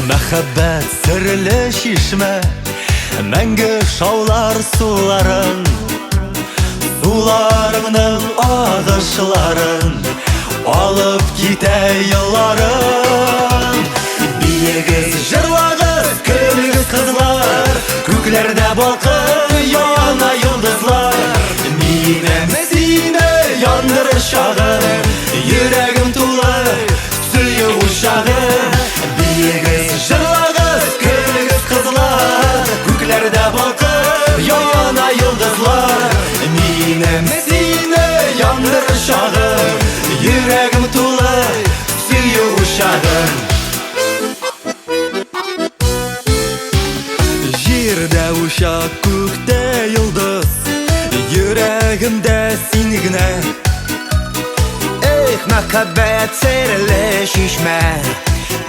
Мәхәббәт серле шишмә, мәңге шаулар суларын, суларыңның агышларын алып китә елларын. Биегез, җырлагыз, көлегез кызлар, күкләрдә балкып яна йолдызлар. Минем сине яндырыр чагым, йөрәгем тулы сөю учагым. Биегез, җырлагыз, көлегез кызлар, күкләрдә балкып яна йолдызлар. Минем сине яндырыр чагым, йөрәгем тулы сөю учагым. Җирдә учак, күктә йолдыз, йөрәгемдә син генә. Эх, мәхәббәт серле шишмә,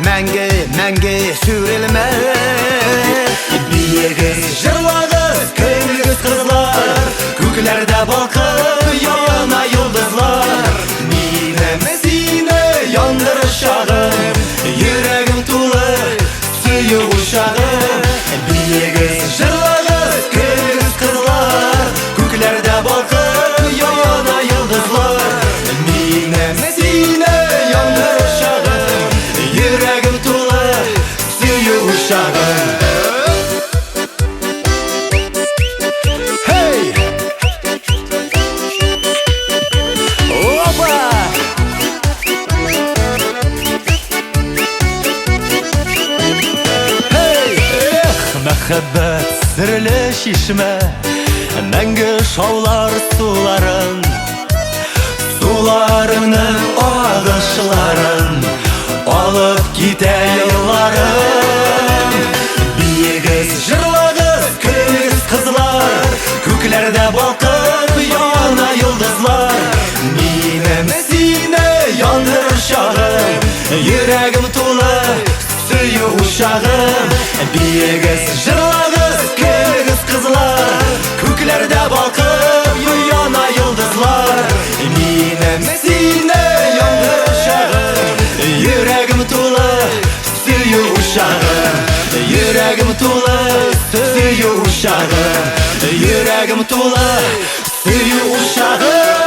мәңге сүрелмә. Биегез, җырлагыз, көлегез кызлар, күкләрдә балкып яна йолдызлар. Минем сине яндырыр чагым, йөрәгем тулы сөю учагым. Биегез, җырлагыз, көлегез кызлар, күкләрдә балкып яна йолдызлар. Минем сине яндырыр чагым, йөрәгем тулы сөю учагым. Мәхәббәт серле шишмә, мәңге шаулар суларын, суларыңның агышларын алып китә елларын. Биегез, җырлагыз, көлегез кызлар, күкләрдә балкып яна йолдызлар. Минем сине яндырыр чагым, йөрәгем тулы сөю учагым. Биегез, җырлагыз, көлегез кызлар, күкләрдә балкып яна йолдызлар. Минем сине яндырыр чагым, йөрәгем тулы сөю учагым. Йөрәгем тулы сөю учагым, йөрәгем тулы сөю учагым.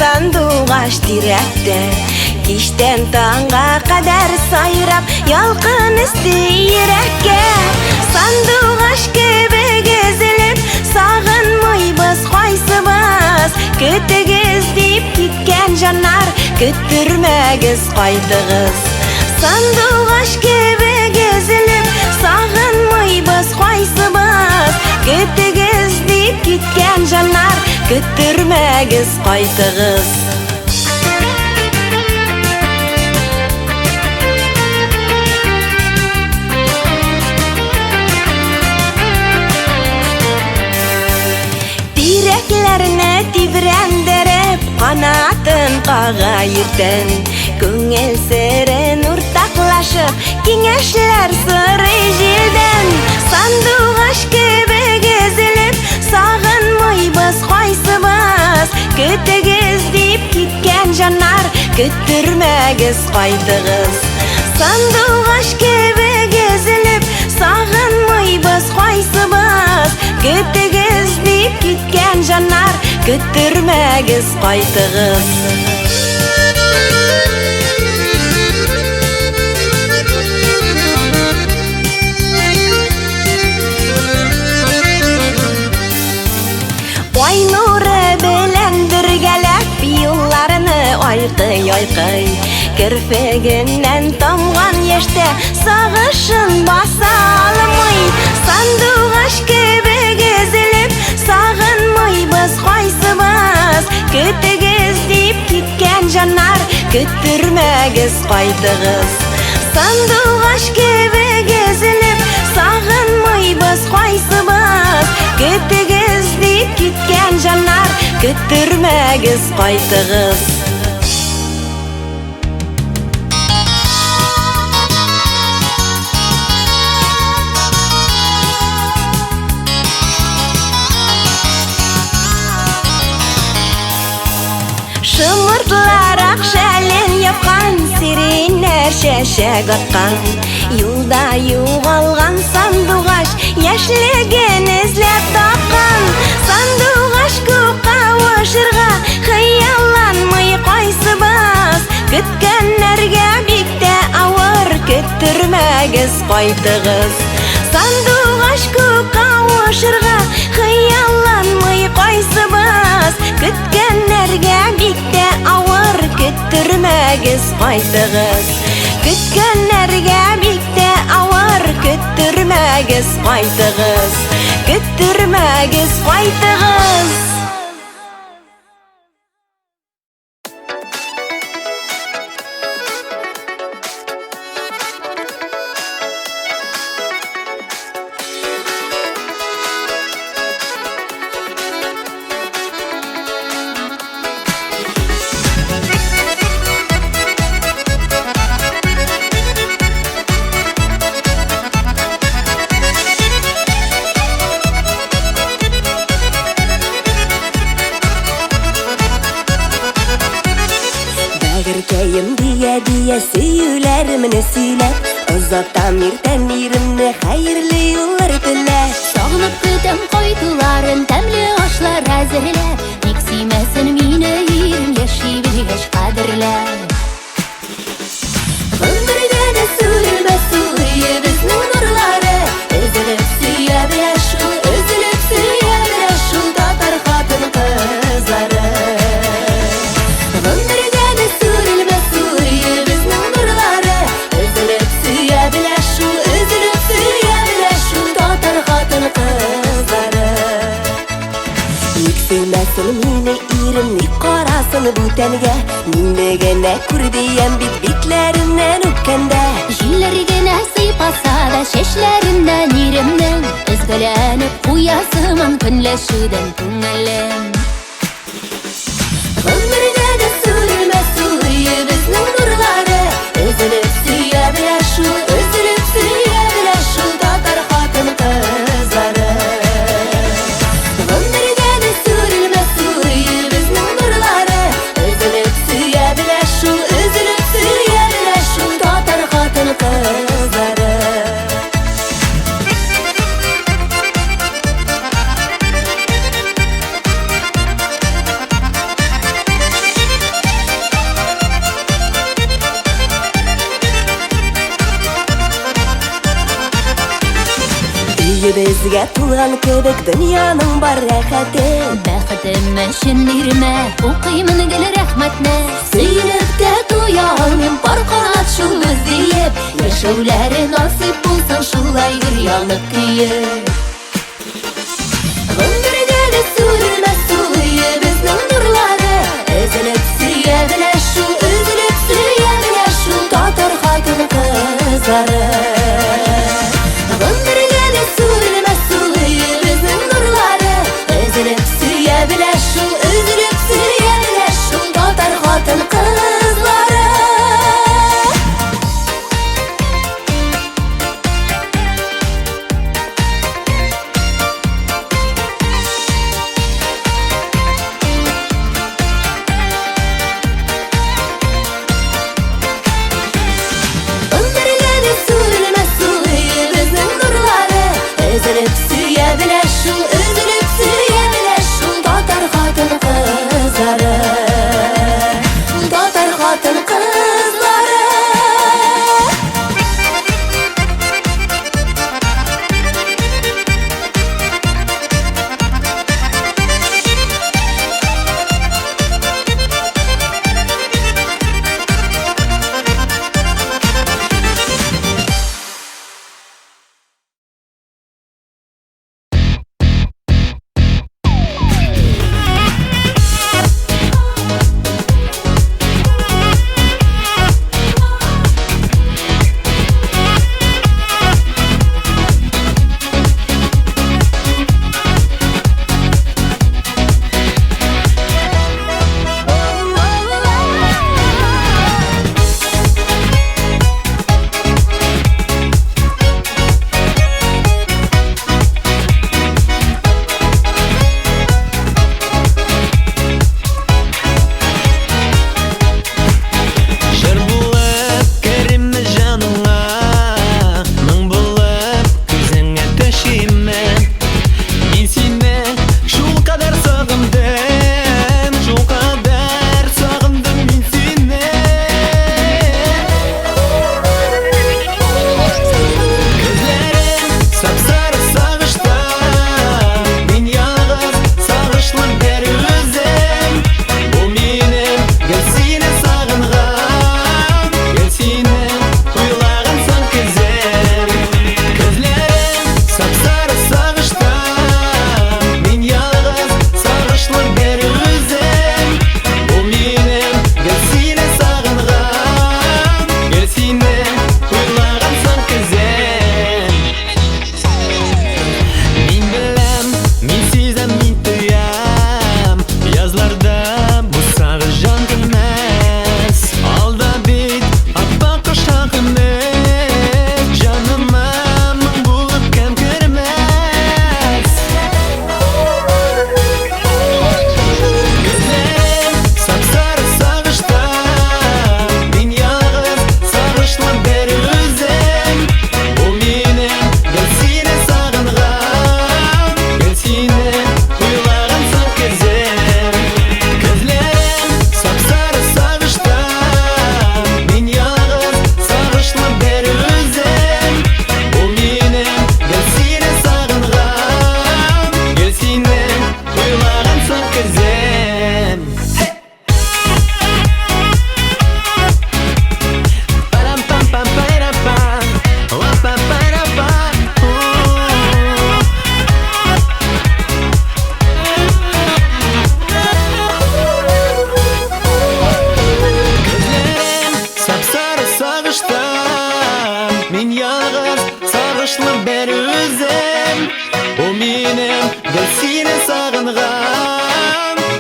Сандуғаш тирәктә, киштән таңга кадәр сайрап, ялкын өсте йөрәккә. Сандуғаш кебек өзелеп, сагынмыйбыз кайсыбыз. Көтегез дип киткән җаннар, көттермәгез кайтыгыз. Сандуғаш кебек өзелеп, сагынмыйбыз кайсыбыз. Көтегез дип киткән җаннар, көттермәгез кайтыгыз. Тирәкләрне тибрәндереп, канатын кага иртән. Күңел серен уртаклашып, киңәшләр сорый җилдән. Сандуғаш кебек өзелеп, сагынмыйбыз кайсыбыз. Көтегез дип киткән җаннар, көттермәгез кайтыгыз. Сандуғаш кебек өзелеп, сагынмыйбыз кайсыбыз. Көтегез дип киткән җаннар, көттермәгез кайтыгыз. Ай нуры белән бергәләп, юлларны айкый-айкый. Керфегеннән тамган яшьтә сагышын баса алмый. Сандуғаш кебек өзелеп, сагын Көттүрмәгез кайтыгыз Сандуғаш кебек езіліп Сағынмайбыз қайсыбыз Көтігіз деп кеткен жанар Көттүрмәгіз кайтыгыз Шымыртлар ақшәлен япқан Сиренер шәшәк атқан Юлда юғалған сандуғаш Яшілеген ізләп тапқан Сандуғаш көк қауышырға Қияланмай қайсыбыз Көткәннәргә бик тә ауыр Көттүрмәгез кайтыгыз Сандуғаш көк қауышырға Қияланмай қайсыбыз Көткәннәргә бик тә ауыр Көттүрмәгез кайтыгыз Көткәннәргә бик тә ауыр Көттүрмәгез кайтыгыз Көттүрмәгез кайтыгыз Бәгіркәйім дия сөйләрімні сөйләп Ұзаттан миртән миримні қайырлы юллар тіләп Сағынып көтем қайтуларын тәмлі ашлар әзірләп Ник сүймәсін мені ерім яши білгәш қадірләп Ғұмырда да сүрілмәс сұлыйы біздің нұрлары Үзіліп сүйе біләш шул, үзіліп сүйе біләш шул Татар қатын қызлары Ғұмырда да сүрілмәс сұлыйы біздің нұрлары Үзіліп сүйе біләш шул, үзіліп сүйе біләш шул Татар қатын қызлары Ник сүймәсін мені ирім Ник қарасын бүтәнге Минді генә күр дием бит битләрімнән үпкәндә Җилләр генә сыйпаса да чәчләреннән иремнең Өзгәләнеп куясымын көнләшүдән күңелем Ғұмырда да сүрелмәс сұлыйы безнең нурлары Өзелеп сөйә беләш шул, өзелеп сөйә беләш шул Татар хатын кызлары Ғұмырда да сүрелмәс сұлыйы безнең нурлары Өзелеп сөйә беләш шул, өзелеп сөйә беләш шул Татар хатын кызлары Өйебезгә тулган кебек дөньяның бар рәхәте Бәхетем өчен ирмә, укыймын гел рәхмәтне Сөйнеп тә туя алмыйм бар канат шул өздиеп Яшәүләре насыйп булсын шулай гөр янып көеп Ғұмырда да сүрелмәс сұлыйы безнең нурлары Өзелеп сөйә беләш шул, өзелеп сөйә беләш шул Татар хатын кызлары Ғұмырда да сүрелмәс сұлыйы безнең нурлары Өзелеп сөйә беләш шул, өзелеп сөйә беләш шул Татар хатын кызлары Ғұмырда да сүрелмәс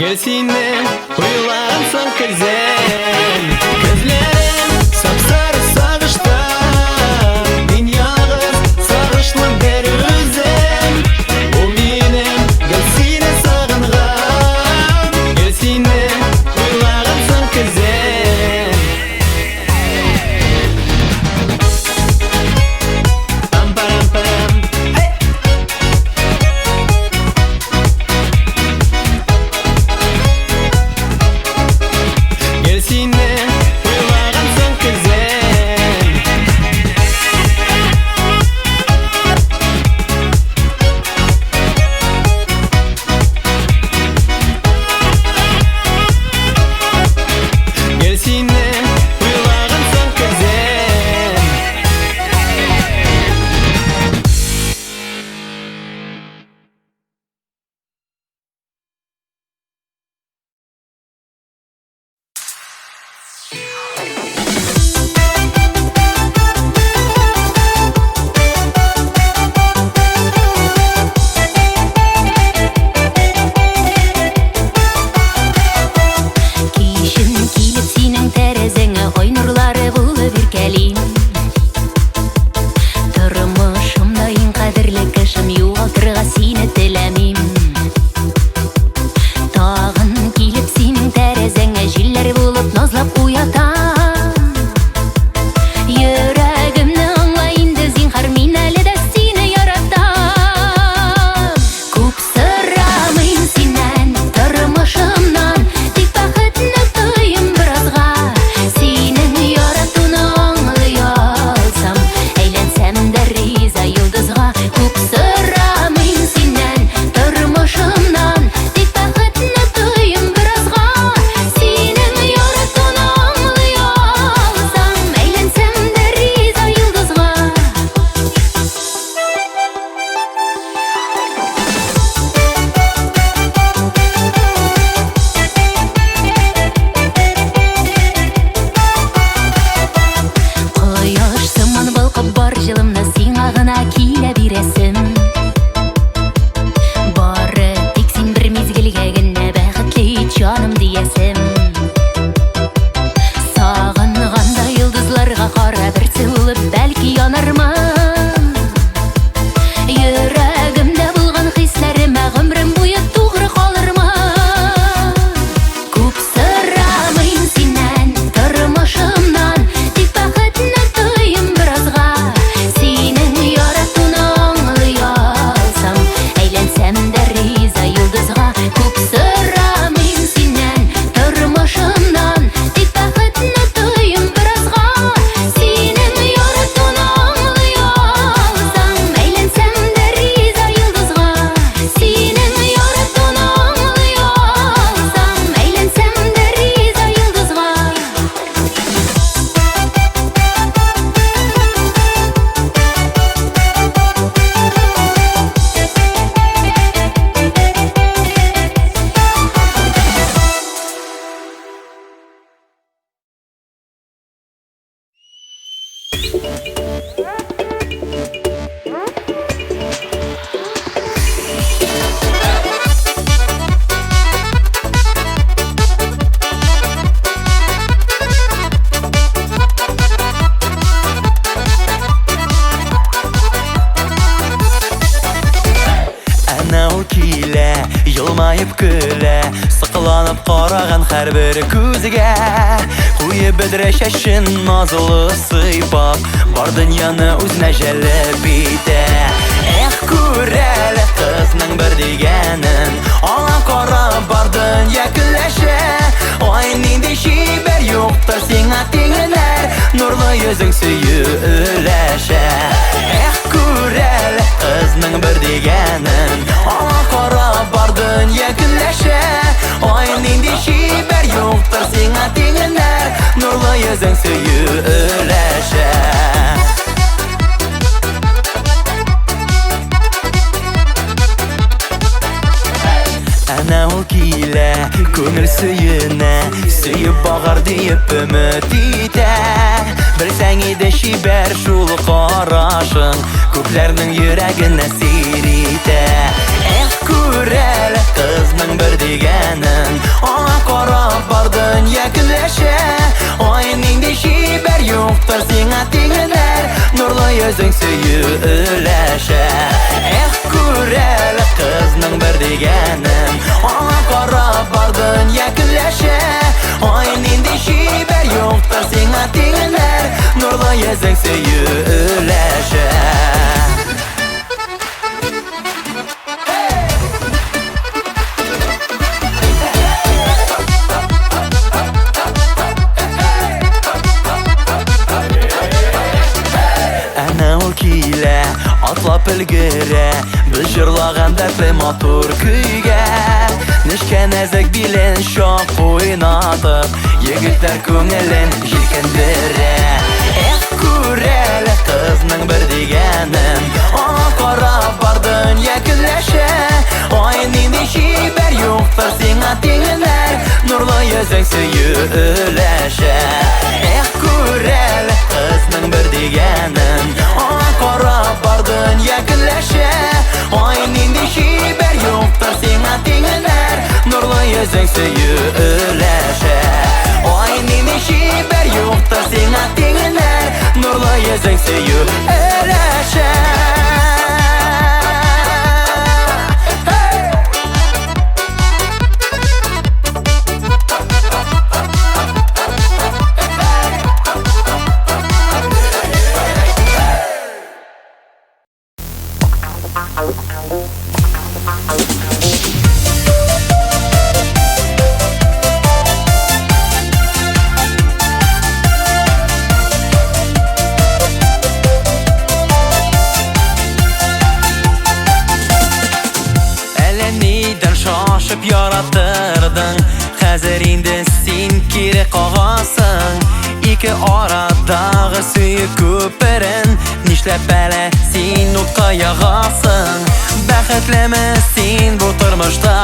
Gel seni uylansın kızım. Gözlerin sapsarı sağışta, dünyagız sağışlı bir özüm. O benim gel seni sağınğam. Gel seni uylansın kızım. Pam param pam. Hey! Gel seni uylansın kızım. Gel seni uylansın kızım. Kişin kilip senin terezene oy nurları bulup irkeleyim. Turmuşumda en kadirli kışım yuvaltırga seni dilemeyim. Tağın kilip senin terezene jiller bulup nazlap uyatam. Yüreğimni anlayındı zinhar min әлі de seni yaratam. Күп сұрамайын сенен, тұрмышымнан, тек бақытны тойым біразға. Сенің яратуны аңлай алсам, әйләнсәм дә риза йолдызға. Күп сұрамайын сенен, тұрмышымнан, тек бақытны тойым біразға. Сенің яратуны аңлай алсам, әйләнсәм дә риза йолдызға. Кояш сыман балкып бар жылымны сиңа гына килә бирәсем. Бары тик син бер мизгелгә генә бәхетле җаным диәсем. Сагынганда йолдызларга кара берсе булып бәлки янармын. Йөрәгемдә булган хисләремә гомрем буе тугры калырмы? Күп сұрамайын сенен, тұрмышымнан, тек бақытны тойым біразға. Сенің яратуны аңлай алсам, әйләнсәм дә риза йолдызға. Күп сұрамайын сенен, тұрмышымнан, тек бақытны тойым біразға. Сенің яратуны аңлай алсам, әйләнсәм дә риза йолдызға. Сенің яратуны аңлай алсам, әйләнсәм дә риза йолдызға. Әнә ул килә, елмаеп көлә, сыкыланып караган һәрбер күзгә. Куеп бөдрә чәчен назлы сыйпап, бар дөньяны үзенә җәлеп итә. Эх, күрәле кызның бер дигәнен, аңа карап бар дөнья көләшә. Ай, нинди чибәр юктыр сиңа тиңләр, нурлы йөзең сөеләшә. Эх, күрәле кызның бер дигәнен, аңа карап бар дөнья көләшә. Ай, нинди чибәр юктыр сиңа тиңләр, нурлы йөзең сөеләшә. Әнә ул килә, күңел сөенә, сөеп багар диеп өмет итә. Белсәң иде чибәр шул карашың, күпләрнең йөрәгенә сир итә. Эх, күрәле кызның бер дигәнен, yüzün söyülәшә. Күрәле кызның бер дигәнен, аңа карап бар дөнья көләшә. Ай нинди чибәр юктыр сиңа тиңнәр, нурлы йөзең сөеләшә. Килә, атлап өлгерә, без җырлаганда матур көйгә. Нечкә нәзек билен шак уйнатып, егетләр күңелен җилкендерә. Күрәле кызның бер дигәнен, аңа карап бар дөнья көләшә. Ай нинди чибәр юктыр сиңа тиңнәр, нурлы йөзең сөеләшә. Күрәле кызның бер дигәнен, карап бар дөнья көләшә. Ай нинди чибәр юктыр сиңа тиңнәр, нурлы йөзең сөеләшә. Ай нинди чибәр юктыр сиңа тиңнәр, нурлы йөзең сөеләшә. Яратырдың, хәзер инде син кире кагасың. Ике арадагы сөйүк күперен, нишләп әле син утка ягасың? Бәхетлеме син бу тормышта?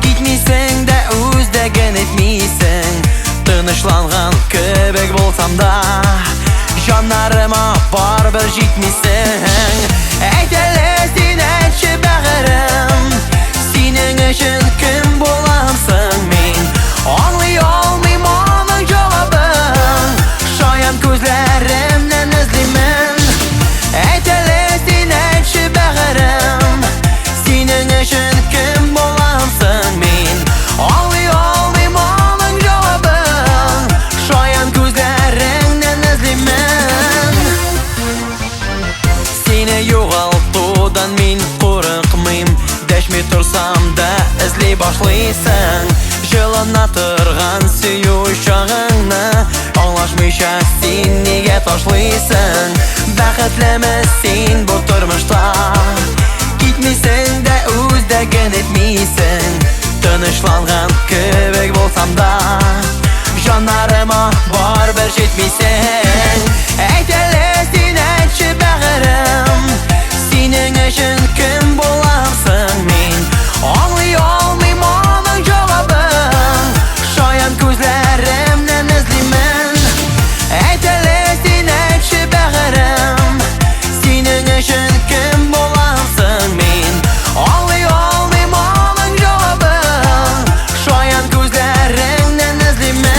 Китмисең дә үздәген этмисең. Тынычланган кебек булсам да, җаннарыма барыбер җитмисең. Әйт әле син, әйтче бәгырем, синең өчен кем буламсың мин? Аңлый алмыйм аның җавабын, шаян күзләремнән эзлимен. Әйт әле син, әйтче бәгырем, синең өчен кем буламсың мин? Аңлый алмыйм аның җавабын, шаян күзләреңнән эзлимен. Сине югалтудан мин курыкмыйм, дәшми торсам да эзли башлыйсың. Җылына торган сөю чагыңны, аңлашмыйча син нигә ташлыйсың? Бәхетлеме син бу тормышта? Китмисең дә үздәген этмисең. Тынычланган кебек булсам да, җаннарыма барыбер җитмисең. Әйт әле син, әйтче бәгырем, синең өчен кем буламсың мин? Аңлый алмыйм аның җавабын, шаян күзләремнән эзлимен. Әйт әле син, әйтче бәгырем, синең өчен кем буламсың мин? Аңлый алмыйм аның җавабын, шаян күзләреңнән эзлимен.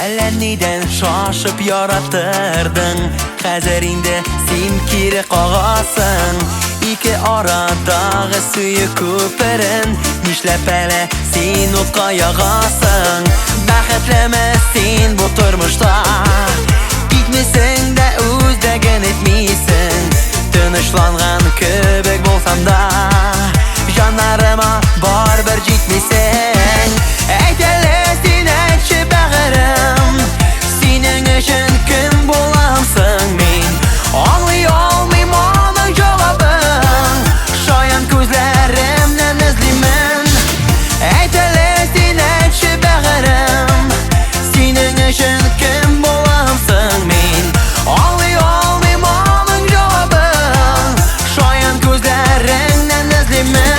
Әллә нидән шашып яратырдың, хәзер инде син кире кагасың. Ике арадагы сөйүк күперен, нишләп әле син утка ягасың? Бәхетлеме син бу тормышта? Китмисең дә үздәген этмисең. Тынычланган кебек булсам да, җаннарыма барыбер җитмисең. Әйт әле син, әйтче бәгырем, синең өчен кем буламсың мин? Аңлый алмыйм аның җавабын, шаян күзләремнән эзлимен. Әйт әле син, әйтче бәгырем, синең өчен кем буламсың мин? Аңлый алмыйм аның җавабын, шаян күзләреңнән эзлимен.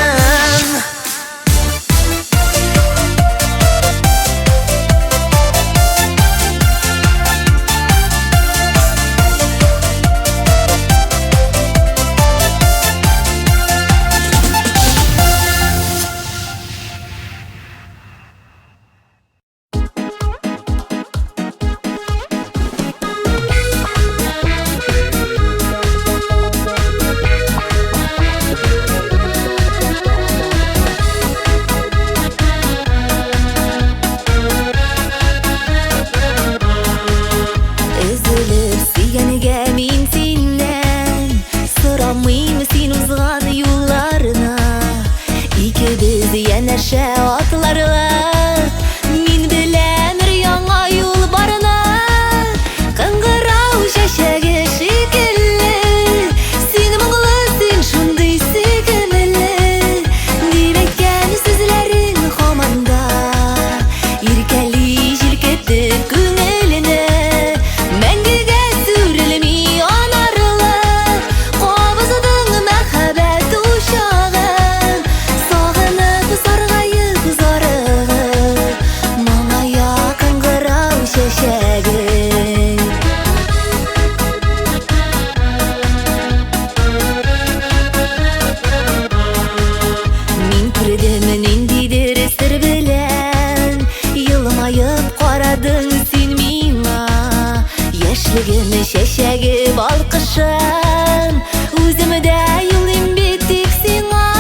Yüragimni şeşegi balqışım Özümde yılayım bitip sina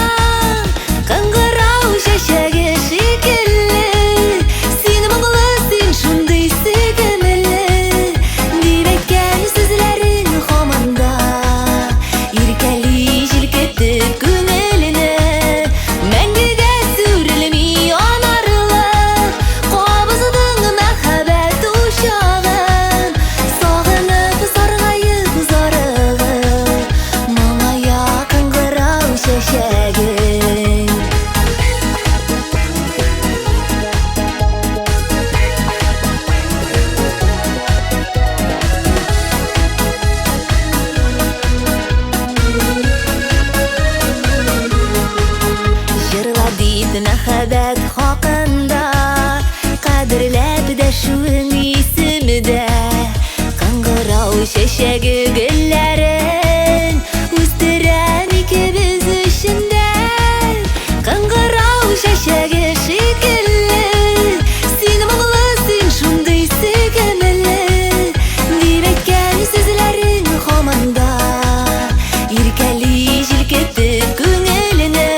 Kangırau şeşegi şekilli Seni mağlasın şunday sigimili Dibekken sözlerin hamanda Irkeli jilketip günelini Mengige sürülmi yanarlı Qabızdın mehabet uşağın Sağınıp sarğayıp zarığı Mana yakın qırau şeşegin Jırla deyip mehabet hakkında Qadırlab da şuun isimde Qangırau şeşegi güllerin Üstüren ikimiz işinde Qangırau şeşegi şekilli Seni mağlasın şunday sigimili Dibekken sözlerin hamanda Irkeli jilketip günelini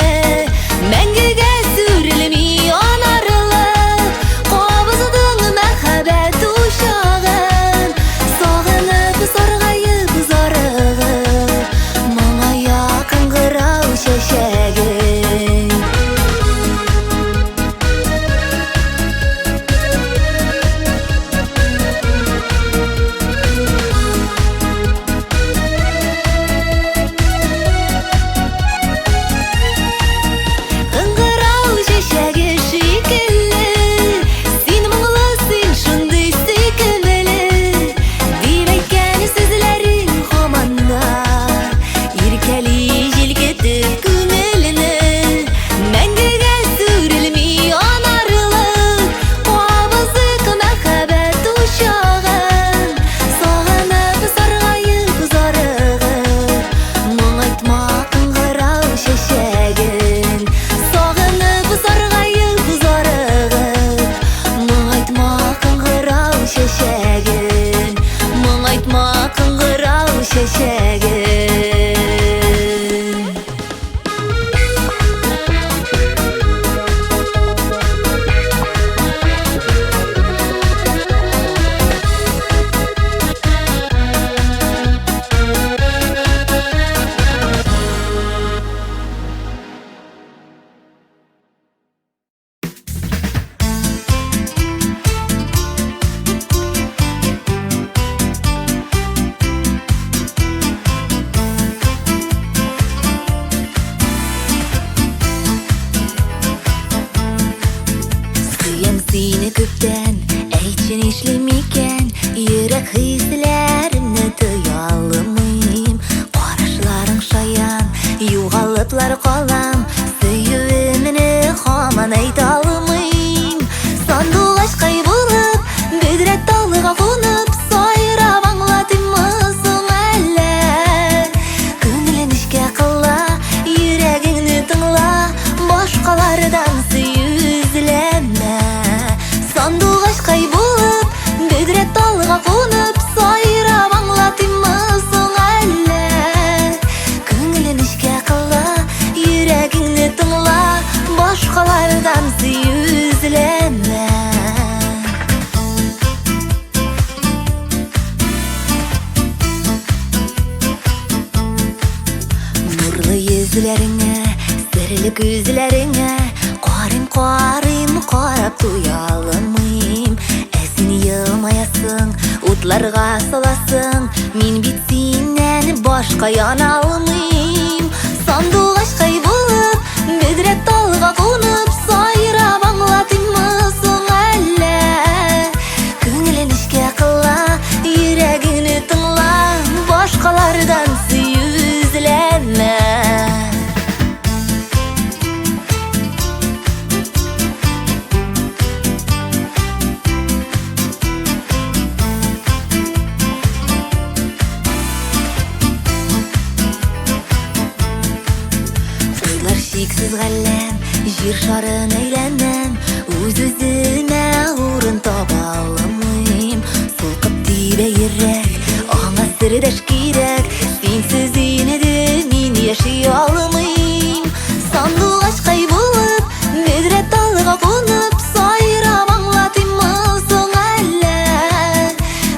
Mengige sürülmi yanarlı Qabızdın mehabet uşağın Sağınıp sarğayıp zarığı Mana yakın qırau şeşegin Qangırau şeşegi şekilli Seni mağlasın şunday sigimili Dibekken sözlerin hamanda Irkeli jilketip günelini Mengige sürülmi yanarlı Qabızık mehabet uşağın Sağınıp sarğayıp zarığı Muңaytma qangırau şeşegin Sağınıp sarğayıp zarığı Muңaytma qangırau şeşegin Muңaytma qangırau şeşegin Suyam seni köpten Aytçın işlemiken Yürek hislerimni tuyalmayım Qarashlarың şayan Yuğalıplar qalam Söyüvimini haman aytalmayım Sandık aşkay bulup Bedret dalığa konup Sayrab anlatımısın әлі Көңілін ішке қыла Yüreğini тыңла Başqalardan süyüzleme Sandık aşkay bulup Bedret dalığa konup Sayrab anlatımısın әлі Көңілін ішке қыла Yüreğini tыңla Başqalardan süyüzleme Nurlu yüzlerine Sirli gözlerine Qarım qarab tuyalmayım Әсін yılmayasın Utlarga salasın Min bit senden başqa yana almayım Sandık aşkay bulup Bedret dalığa konup Sayrab anlatımısın әлі Көңілін ішке қыла Yüreğini tыңla Başqalardan süyüzleme Шексіз ғалам, жер шарын әйләнәм Өз-өзіме орын таба алмайым Солқып тибе ерек, Sırdaş kirek Sensiz yine de min yaşayalmayım Sandık aşkay bulup Müdret dalga konup Sayram anlatayım mı son eller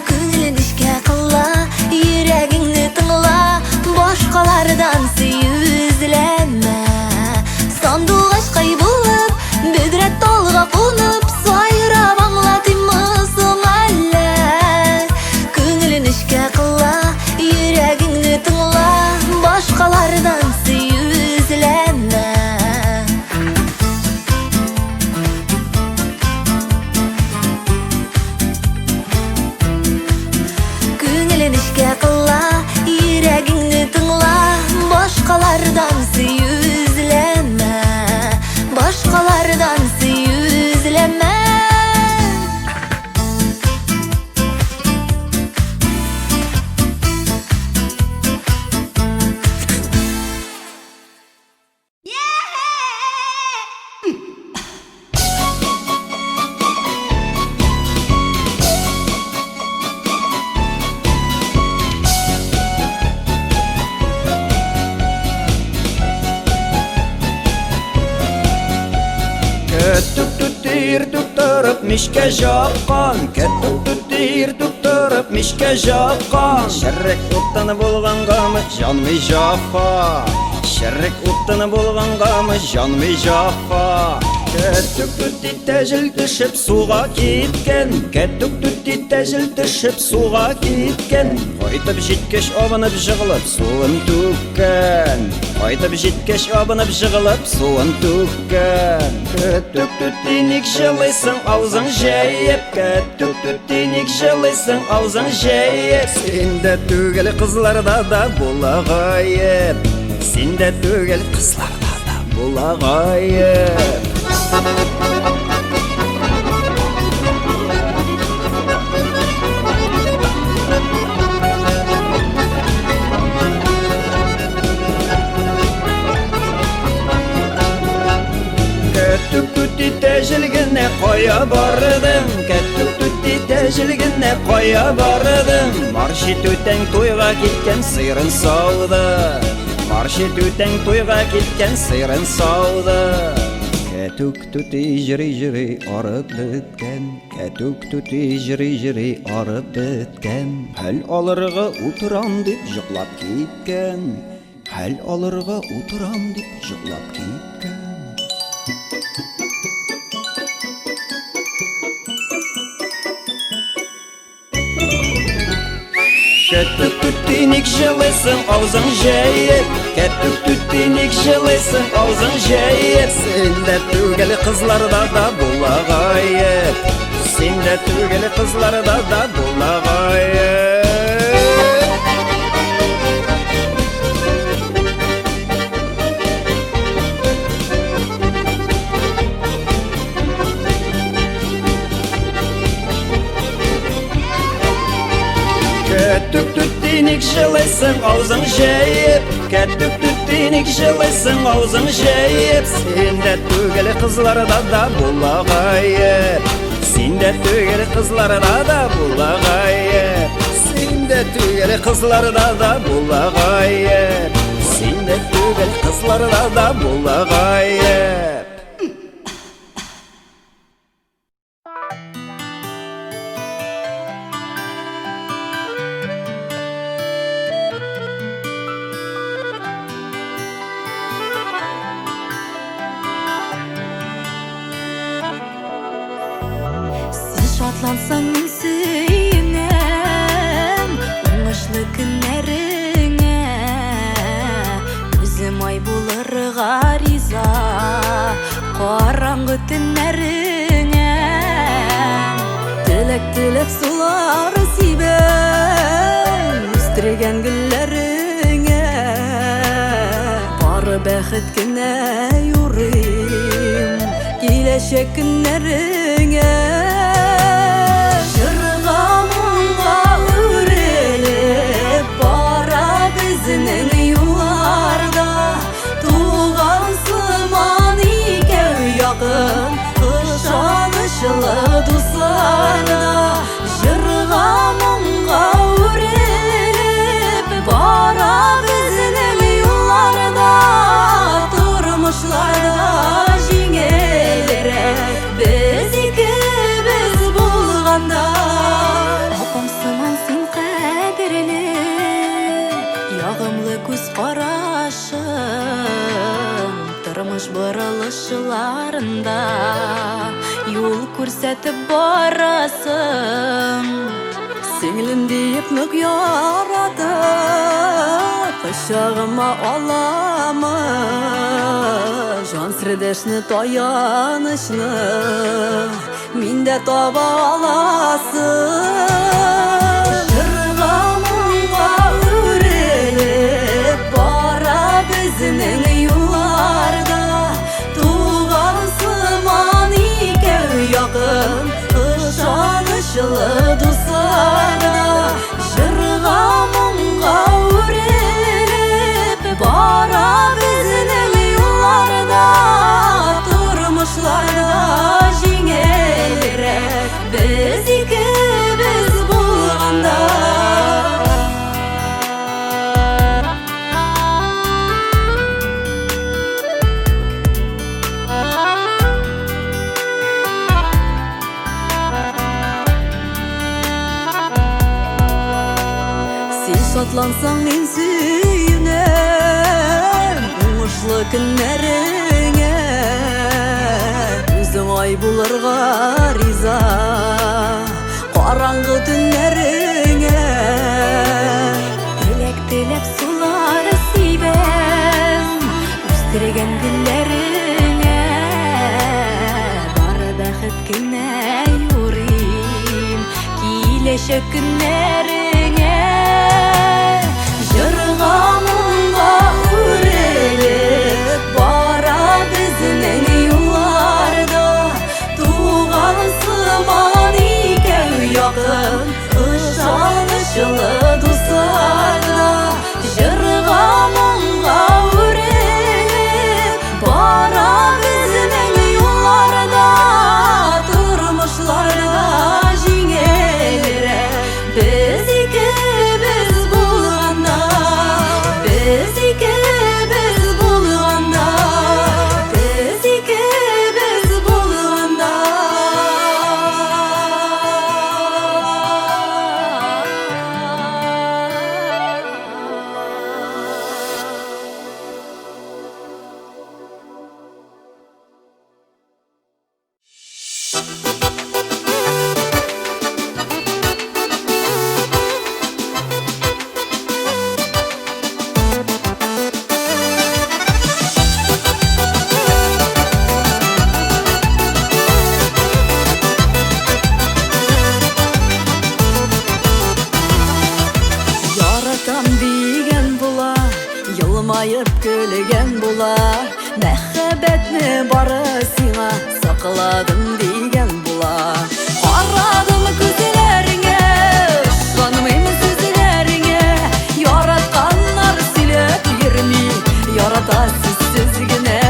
Köngülün işke kılla Yüreğini tınla Başkalardan yüzleme Sandık aşkay bulup Müdret dalga konup Sayram anlatayım mı son eller Köngülün işke kılla Yüreğini tınla Başkalardan yüzleme Köngülün işke kılla Yüreğini tınla Başkalardan yüzleme Başkalardan yüzleme Көттүк тұрып мишке жаққан Көттүк тұрып мишке жаққан Шәррек оттаны болғанғамы жанмай жаққа Шәррек оттаны болғанғамы жанмай жаққа Көттүк тәжіл түшіп суға кеткен Көттүк тәжіл түшіп суға кеткен Қайтып жеткеш абынып жығылып суын төккен Қайтып жеткеш абынып жығылып суын төккен Көттүк тенек жылайсың аузың жайып Көттүк тенек жылайсың аузың жайып Сенде түгел қызларда да болағайып Сенде түгел қызларда да болағайып Көттүк тәжілгіне қоя бардым Көттүк тәжілгіне қоя бардым Маршет өтәң тойға кеткен сыйрын сауды Маршет өтәң тойға кеткен сыйрын сауды Көттүк жири арып біткен Көттүк жири арып біткен Хәл алырға утырам деп жықлап кеткен Хәл алырға утырам деп жықлап кеткен Көттүк тенек жылайсың аузың жайып Көттүк тенек жылайсың аузың жайып Сенде түгел қызларда да болағайып Сенде түгел қызларда да болағайып Көттүк тенек жылайсың аузың жайып Көттүк тенек жылайсың аузың жайып Сенде түгел қызларда да болағайып Сенде түгел қызларда да болағайып Сенде түгел қызларда да болағайып Сенде түгел қызларда да болағайып Шатлансаң сүйінем Оңышлы күнлеріңе Көзім ай болыр ғариза Қараңғы түнлеріңе Тілек сулары сибен Үстірген гүллеріңе Бары бәхет кіне юрим Келешек күнлеріңе Дусарда жырға мұңға өреліп тормышларда жеңелірек біз ikimiz болғанда. Апам сыман сен қадірлі, яғымлы көз қарашың, тұрмыш бұрылышыларында yol көрсетіп барасың. Сіңлім deyip нұқ яратып, құшағыма аламы, жан сірдешні таянышны менде таба аласың. Жырға мұңға өреліп бара біздің юлларда, туған сыман икеу яқын ышанышлы дусларда. Жырға мұңға өреліп бара біздің юлларда, тұрмышларда жеңелірек біз ikimiz болғанда. Сен шатлансаң мен сүйінем, оңышлы күннеріңе өзің ай болырға риза, қараңғы түннеріңе тілеп солары сейбем өстірген гүллеріңе. Бары бақыт күнне юрим келешек күннеріңе. Жырға мұңға өреліп бара біздің юлларда, туған сыман икеу яқын ышанышлы дусларда. Жырға мұңға өреліп бара біздің юлларда, тұрмышларда жеңелірек біз ikimiz болғанда. Біз ikimiz болғанда. Біз ikimiz болғанда. Яратам деген була, йылмайып күлген була, мәхәббәтне бары сиңа сақладым деген була. Қарадым күзләреңә, ышанмыйм сүзләреңә, яратканнар сөйләп йөрми, ярата сүзсез генә.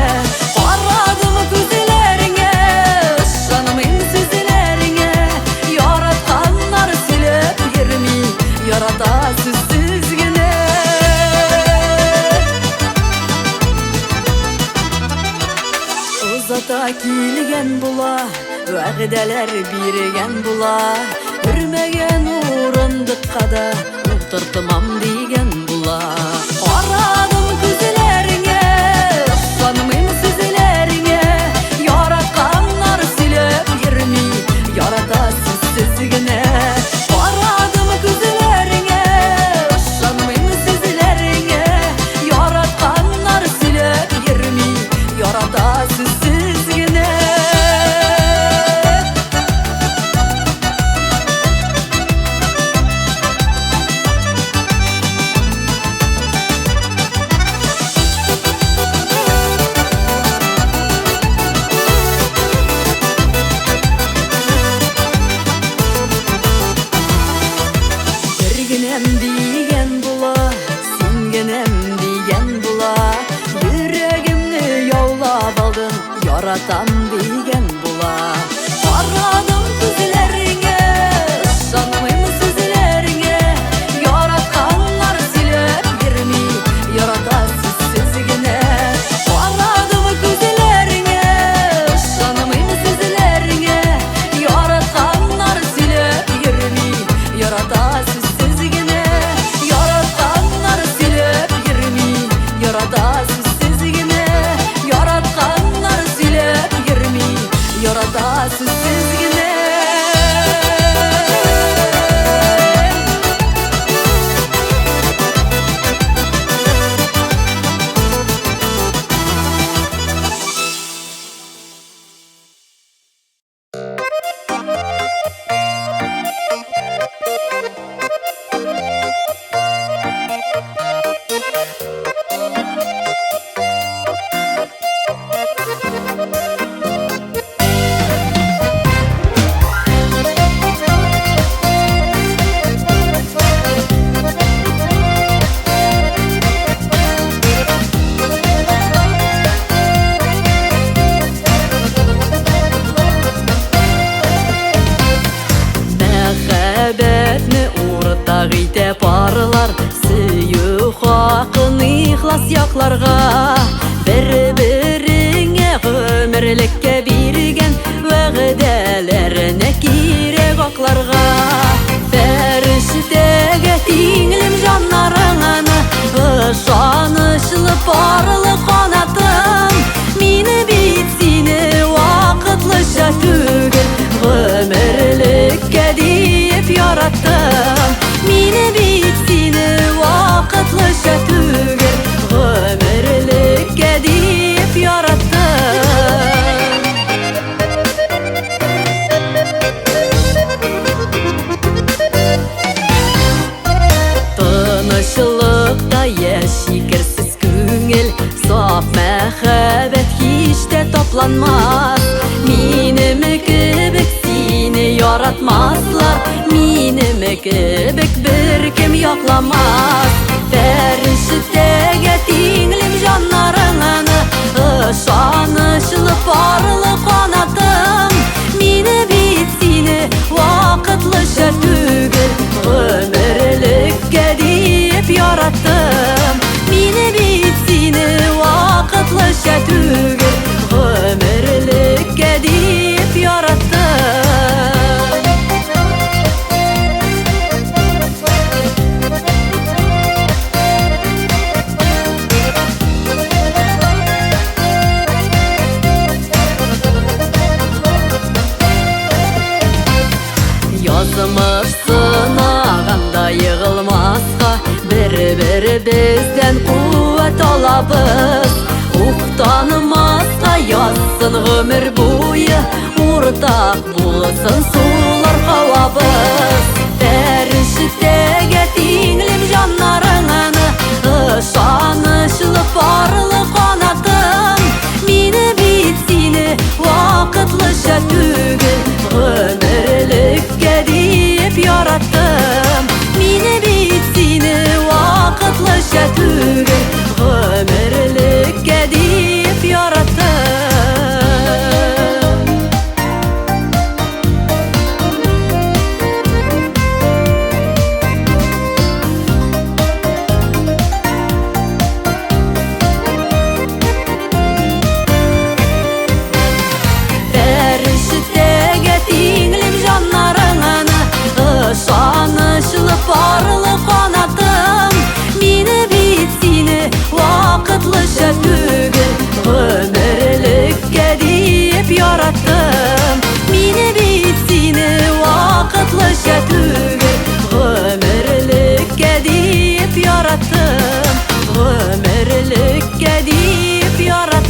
Қарадым күзләреңә, ышанмыйм сүзләреңә, яратканнар сөйләп йөрми, ярата сүзсез генә. Узата килгән була, вәгъдәләр биргән була, үрмәгән урындыкка да утыртмам дигән була. Карадым күзләреңә, ышанмыйм сүзләреңә, яратканнар сөйләп йөрми, ярата сүзсез генә. Карадым күзләреңә, ышанмыйм сүзләреңә, яратканнар сөйләп йөрми, ярата сүзсез генә. Яратам деген була. Карадым күзләреңә, ышанмыйм сүзләреңә, яратканнар сөйләп йөрми, ярата сүзсез генә. Карадым күзләреңә, ихлас якларга бер-бериңе гомерлеккә биргән вәгъдәләрне кирәк акларга фәрештәгә тиңлем җаннарыңны ышанычлы парлы канатым мине бит сине вакытлыча түгел гомерлеккә дип яраттым мине бит сине вакытлыча түгел гомерлеккә дип яраттым тынычлыкта яши керсез күңел саф мәхәббәт һич тә тапланмас минем кебек сине яратмаслар минем кебек беркем якламас фәрештәгә тиңлем җаннарыңны ышанычлы парлы канатым мине бит сине вакытлыча түгел гомерлеккә дип яраттым мине бит сине вакытлыча түгел гомерлеккә дип яраттым Язмыш сынаганда егылмаска бер-бер бездән куәт алабыз Уктанмаска язсын гомер буе уртак булсын сулар калабыз фәрештәгә тиңлем җаннарыңны ышанычлы парлы канатым мине бит сине вакытлыча түгел гомерлеккә дип яраттым мине бит сине вакытлыча түгел гомерлеккә дип яраттым фәрештәгә тиңлем җаннарыңны ышанычлы парлы канатым мине бит сине вакытлыча түгел гомерлеккә дип яраттым мине бит сине вакытлыча түгел гомерлеккә дип яраттым гомерлеккә дип яраттым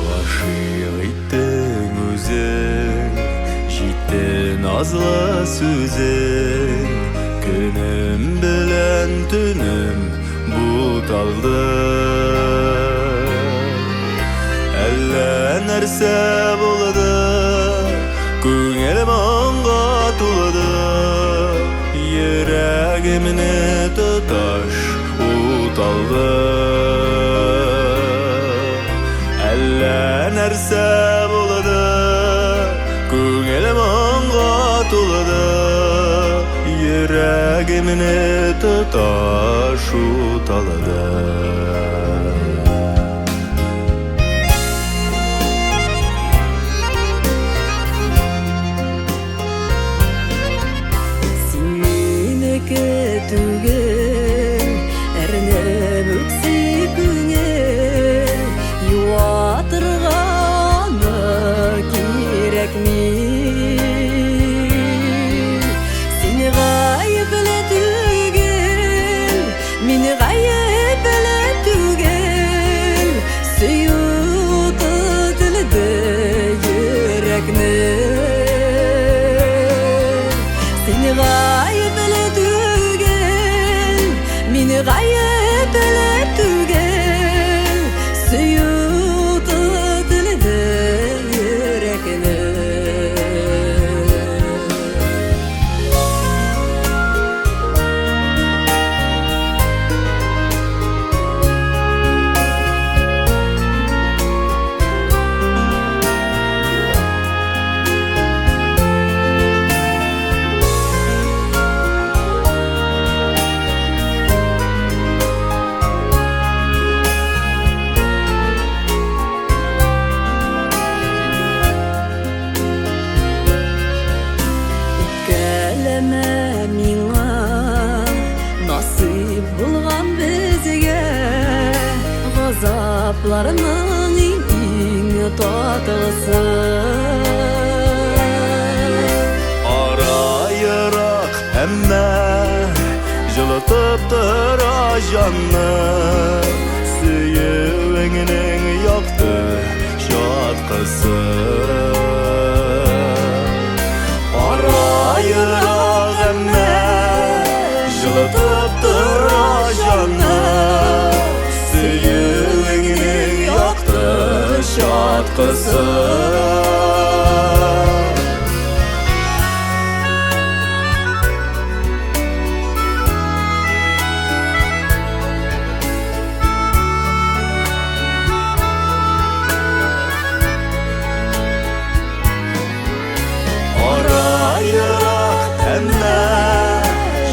Гашык иттең үзең җитте назлы сүзең көнем белән төнем буталды әллә нәрсә булды күңелем аңа тулды йөрәгемне тоташ уталды әллә нәрсә булды күңелем аңа тулды йөрәгемне тоташ уталды түгел әрнем үкси күңел юатырганы кирәкми син гаепле түгел мин гаепле түгел Azaplarının iğne tatlısı Arayırak emme Жылытып тұра жанны Сүйеуіңнің яқты жатқысы Арайырақ әмме Жылытып тұра жанны Сүйеуіңнің яқты жатқысы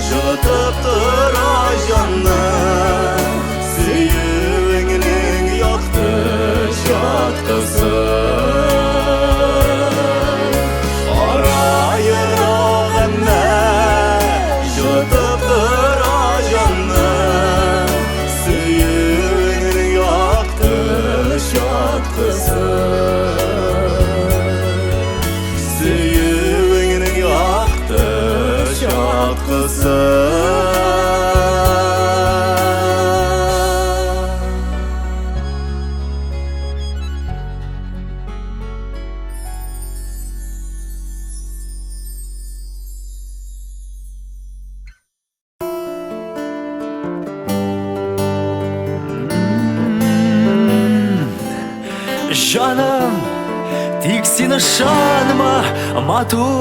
Жылытып тұра жанны Сүйеуіңнің яқты жатқысы Арайырақ әмме Жылытып тұра жанны Сүйеуіңнің яқты жатқысы Сүйеуіңнің яқты жатқысы Жаным, тик син ышанма, матурым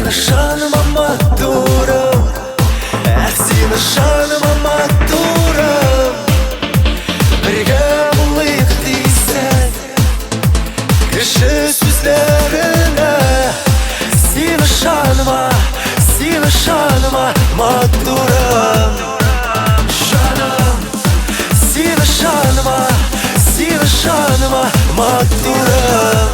Ышанма, матурым, син ышанма, матурым Бірге болайық дейсің кіші сөздеріне Син ышанма, матурым Жаным, син ышанма, матурым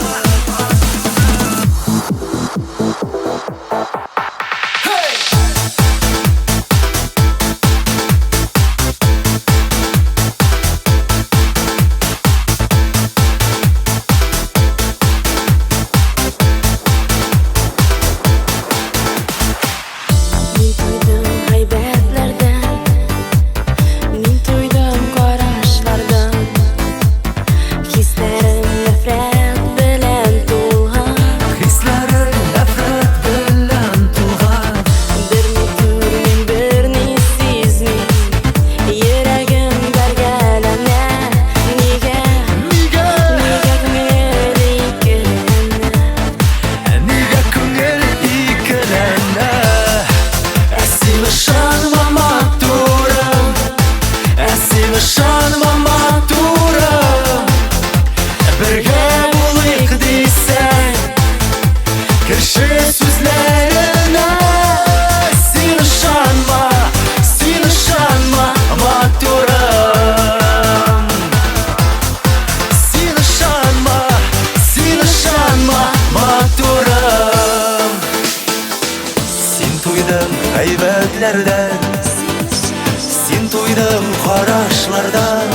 Син туйдың қарашлардан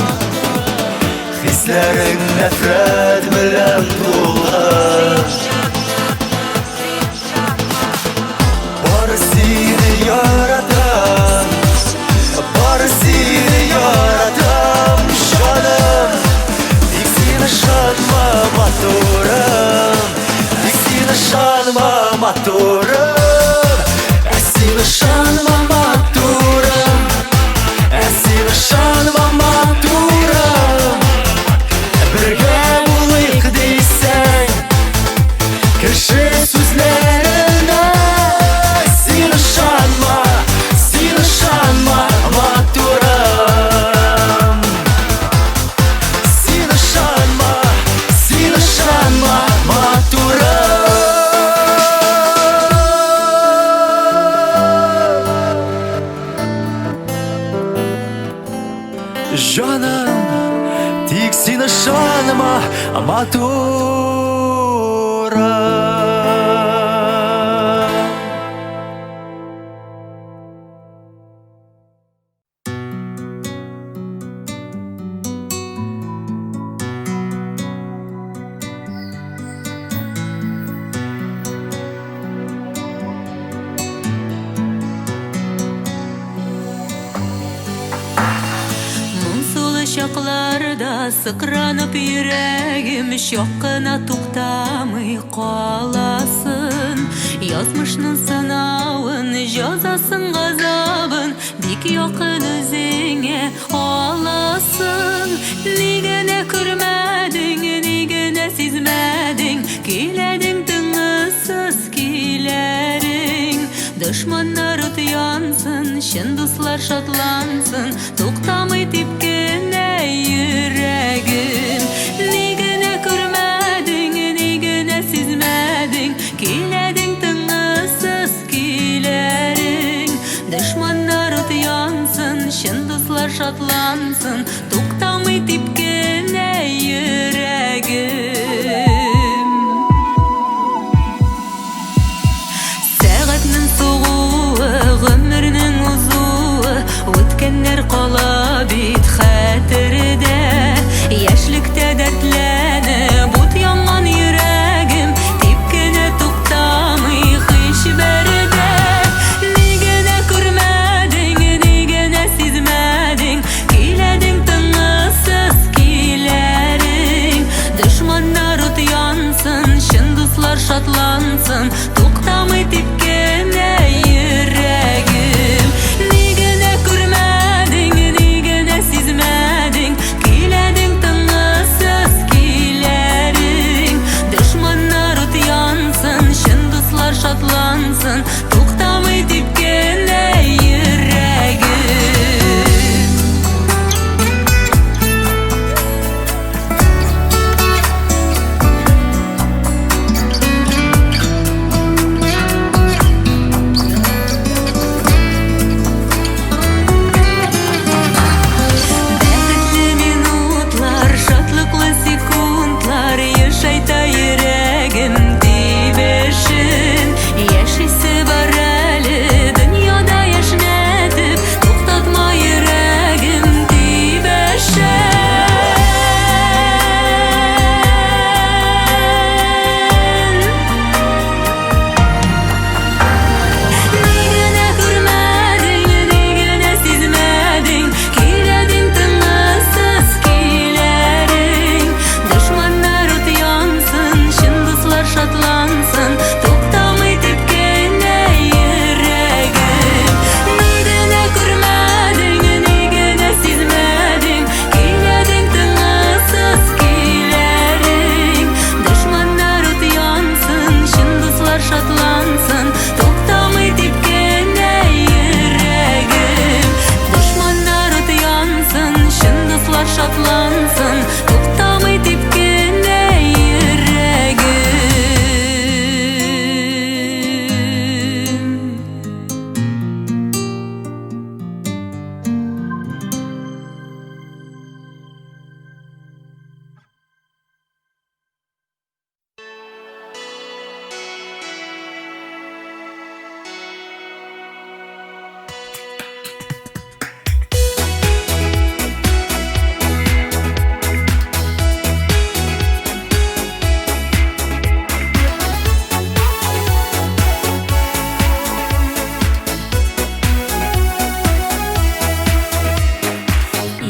Хисләрің нәфрәт белән тулган Бары сине яратам Бары сине яратам Жаным, тик син ышанма, матурым Тик син ышанма, матурым Син ышанма, матурым Син ышанма, матурым Бірге болайық дейсің Жаным, тик син ышанма, матурым. Şaklarda sıkranıp yüreğim şokkına tuqtamay qalasın. Yazmışnın sınavın, жазасың gazabın, bik yakın özüne alasın. Nigene көрмәдің, nigene сизмәдің, келәдің тыңысыз келәрің. Düşmanlar utayansın, şın dostlar şatlansın, tuqtamay tepkine yüreğim. Nigene көрмәдің, nigene сизмәдің, келәдің тыңысыз келәрің. Düşmanlar utayansın, şın dostlar şatlansın, tuqtamay tepkine yüreğim. Сәгатьнең сугуы, гомернең узуы, үткәннәр кала бит хәтердә. Яшьлектә дәртләнеп ут янган йөрәгем, типкенә туктамый һичбердә. Нигенә күрмәдең, нигенә сизмәдең, киләдең тыңысыз киләрең. Düşmanlar ут янсын, шын дуслар шатлансын, туктамый типкенә йөрәгем. Нигенә күрмәдең, нигенә сизмәдең, киләдең тыңысыз киләрең. Düşmanlar ут янсын, шын дуслар шатлансын, туктамый типкенә йөрәгем. Бәхетле минутлар, шатлыклы секундлар, яшайта йөрәгем тибешен. Яшисе бар әле дөньяда яшнәтеп, туктатма йөрәгем тибешен. Нигенә күрмәдең, нигенә сизмәдең, киләдең тыңысыз киләрең. Düşmanlar ут янсын, шын дуслар шатлансын, туктамый типкенә йөрәгем. Нигенә күрмәдең, нигенә сизмәдең, киләдең тыңысыз киләрең. Düşmanlar ут янсын, шын дуслар шатлансын, туктамый типкенә йөрәгем. Düşmanlar ут янсын, шын дуслар шатлансын, туктамый типкенә йөрәгем.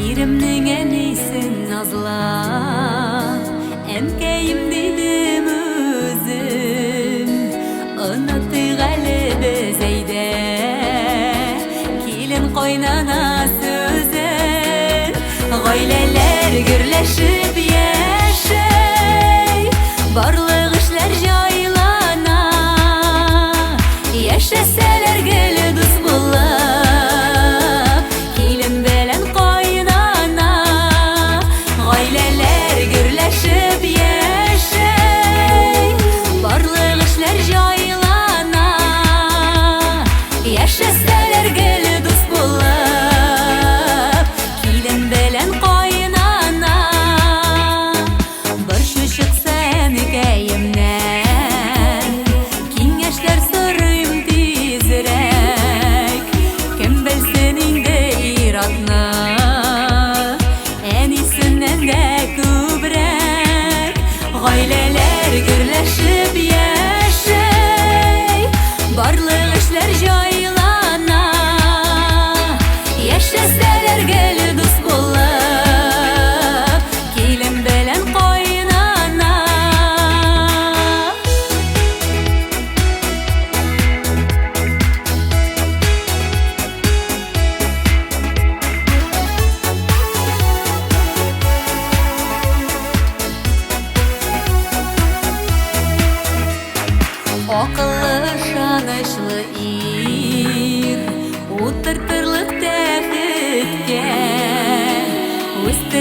Иремнең әнисен назлап, әнкәем дидем үзем. Онытыйк әле без әйдә, килен кайнана сүзен. Гаиләләр гөрләшеп яшәй, барлык эшләр җайлана. Яшәсәләр гел дус булып, килен белән кайнана. Гаиләләр гөрләшеп яшәй, барлык эшләр җайлана. Яшәсәләр гел дус булып, килен белән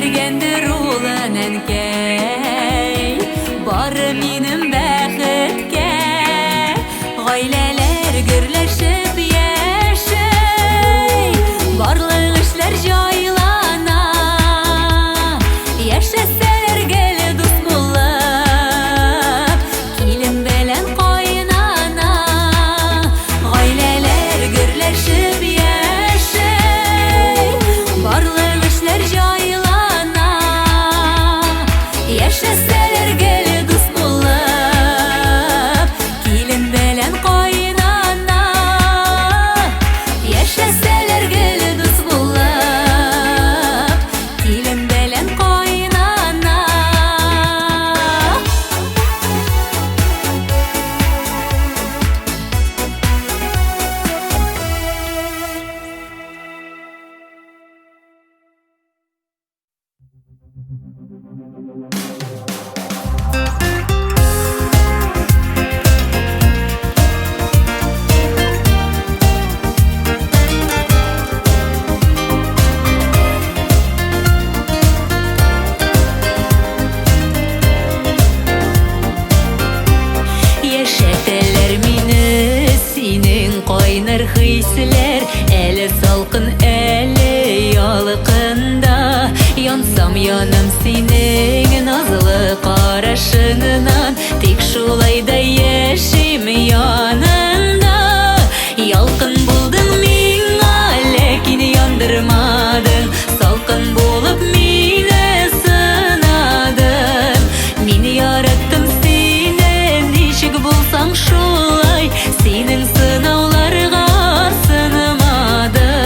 Сүйгендер улын әнкәй Бары минем бәхеткә Гаиләләр гөрләшеп яшәй Барлык эшләр җайлана Яшәсәләр гел дус булып Килен белән кайнана Гаиләләр гөрләшеп яшәй Барлык эшләр җайлана Яшәсәләр гел дус булып Килен белән кайнана Яшәсәләр гел дус булып Килен белән кайнана Яшәтәләр мине синең кайнар хисләр Әле салкын, әле ялкында Янсам яным синең назлы карашыңнан Тик шулай да яшим янында Ялкын булдың миңа, ләкин яндырмадың Салкын булып мине сынадың Мин яраттым сине, ничек булсаң шулай Синең сынауларга сынамадым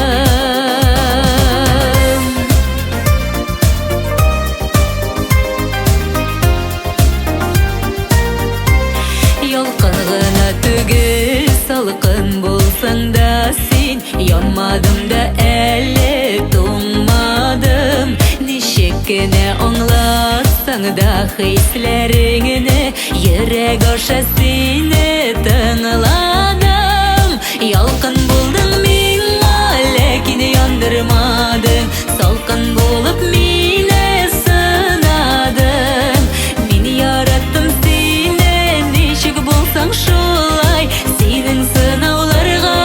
Ялкын гына түгел, салкын булсаң да син Янмадым да әле туңмадым Ничек кенә аңласаң да хисләреңне Йөрәк аша сине тыңладым Ялкын булдың миңа, ләкин яндырмадың Салкын булып мине сынадың Мин яраттым сине, ничек булсаң шулай Синең сынауларга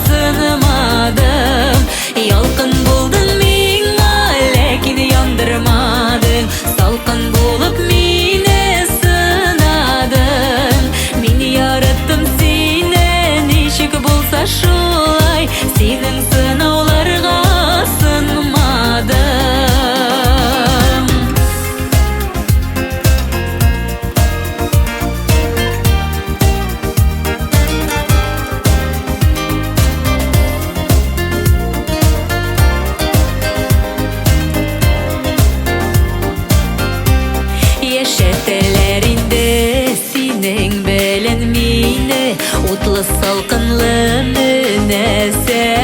сынамадым Ялкын булдың миңа, ләкин яндырмадың Салкын булып мине сынадың Мин яраттым сине, ничек булса шулай Синең сынауларга сынмадым Яшәтәләр инде синең белән мине Утлы салкынлы мөнәсәбәт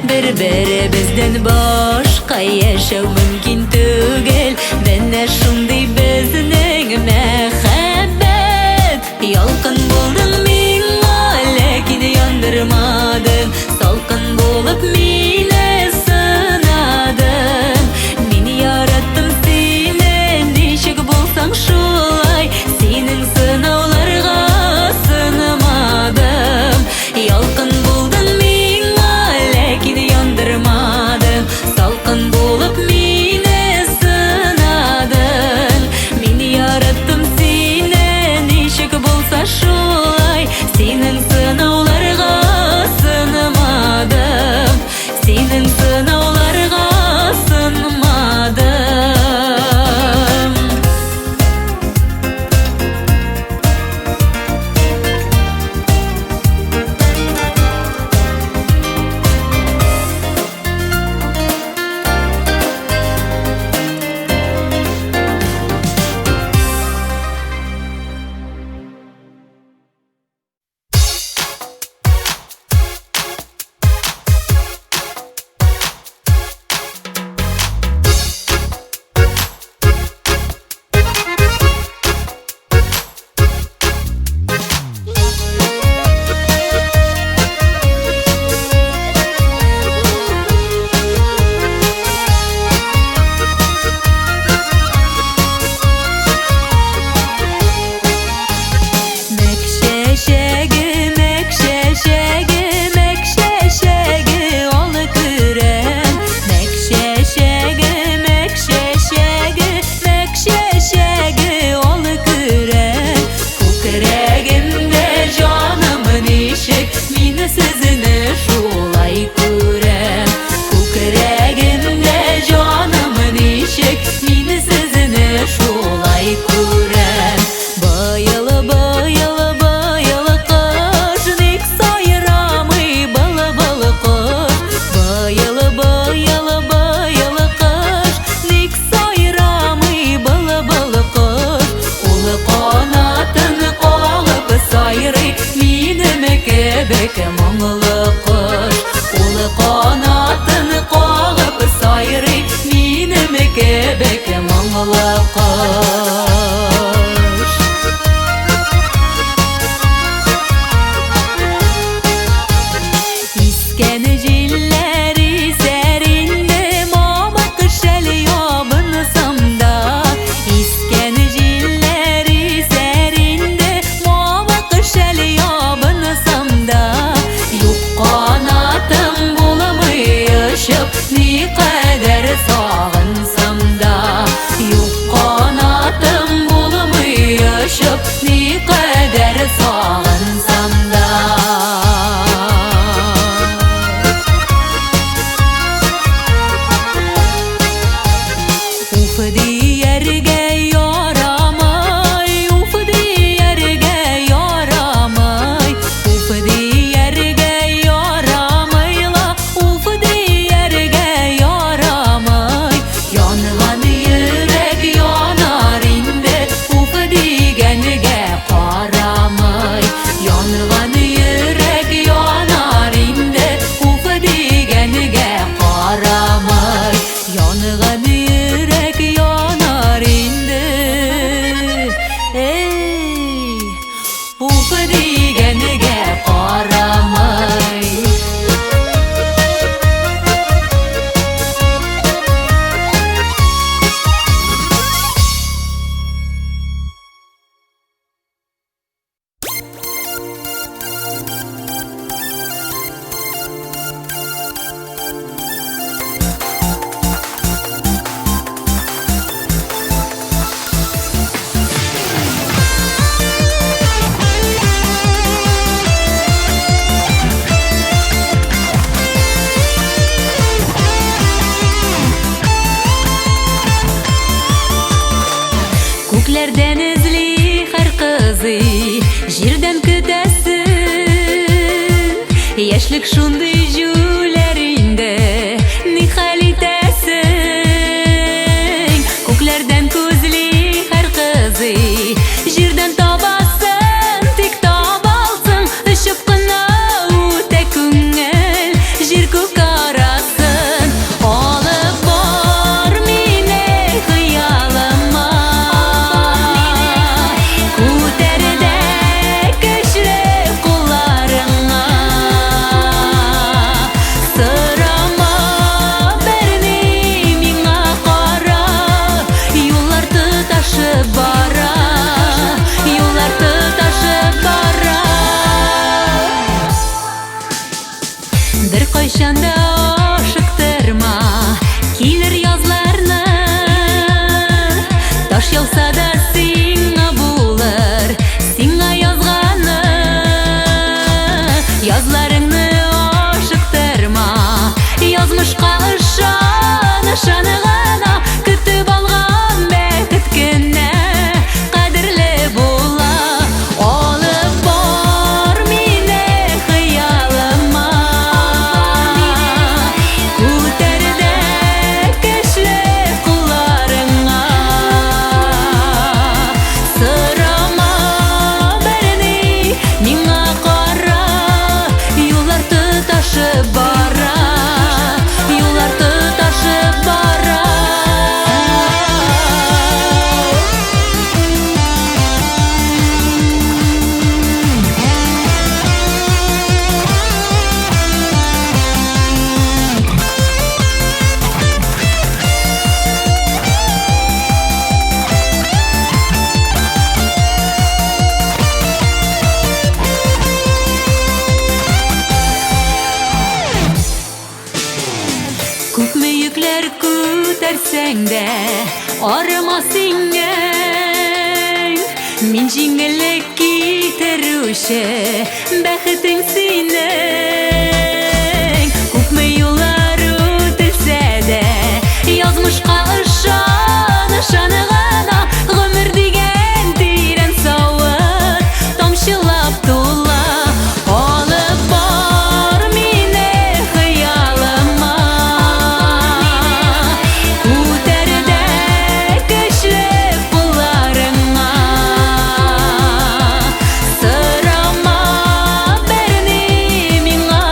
Бер-беребездән башка яшәү мөмкин түгел Менә шундый безнең мәхәббәт Ялкын булдың миңа, ләкин яндырмадың Салкын булып мине сынадың Мин яраттым сине, ничек булсаң шулай Синең сынауларга сынамадым Ялкын булдың миңа, ләкин яндырмадың Салкын булып мине алакаш. Isken jilleri serinde mama kışel yabınsam da. Isken jilleri serinde mama kışel yabınsam da. Yok kanatım bulamayışıp ne kadar sağınsam da. Yok kanatım bulamayışıp ne kadar sağınsam da. Uf diyerge yaramay, uf diyerge yaramay, uf diyerge yaramay la, uf diyerge yaramay. Yangan yürek yanar inde, uf digenge qaramay. Yangan yürek yanar inde, uf digenge qaramay. Yangan yürek yanar indi, ey, uf digenge qaramay. Күкләрдән эзли һәр кызы, җирдән көтәсен. Яшьлек шундый җүләр инде, ни хәл итәсен. Күкләрдән күзли һәр кызы, җирдән табасын, тик табалсың. Очып кына үтә күңел, җир күк арасын. Алып бар мине хыялыма. Күтәрдә көчле кулларыңа. Сырама берни миңа кара. Юллар тоташып бара, юллар тоташып бара. Бер кайчан да ашыктырма, килер язларны. Таш яуса да сиңа булыр, сиңа язганы. Язларыңны ашыктырма, язмышка ышан, ышаны гына. Көтүп алган бәхет көнне кадерле була. Алып бар мине хыялыма. Күтәрдә көчле кулларыңа. Сырама берни миңа кара. Юллар тоташып бара, юллар тоташып бара. Күпме йөкләр күтәрсәң дә арымас иңең. Мин җиңеллек китерүче бәхетең синең. Күпме юллар үтелсә дә язмышка ышан, ышаны гына. Гомер дигән тирән савыт тамчылап тула. Алып бар мине хыялыма. Күтәрдә көчле кулларыңа. Сырама берни миңа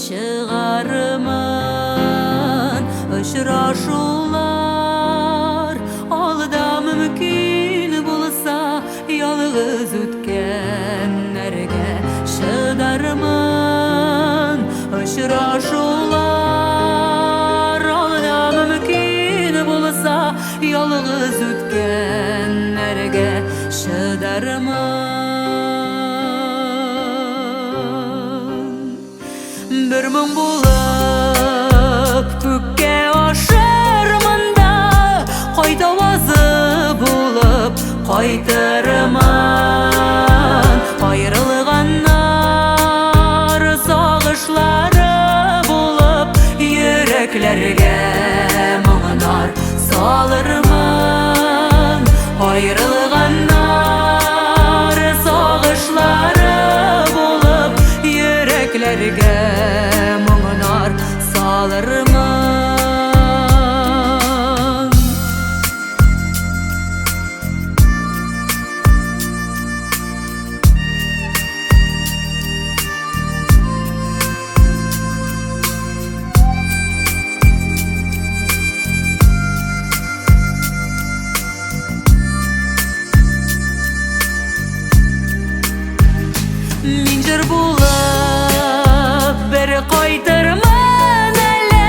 чыгармын Очрашуулар алда мүмкүн болса Ялгыз өткөнлөргө шыдармын Очрашуулар алда мүмкүн болса Ялгыз өткөнлөргө шыдармын Bir мың болып көкке ашырмын да Қайта вазы болып қайтырмын Айрылғаннар сағышлары болып Йөрәкләргә мұңнар салырмын Айрылғаннар сағышлары болып Йөрәкләргә мұңнар салырмын Мин жыр булып бір қайтырмын әлі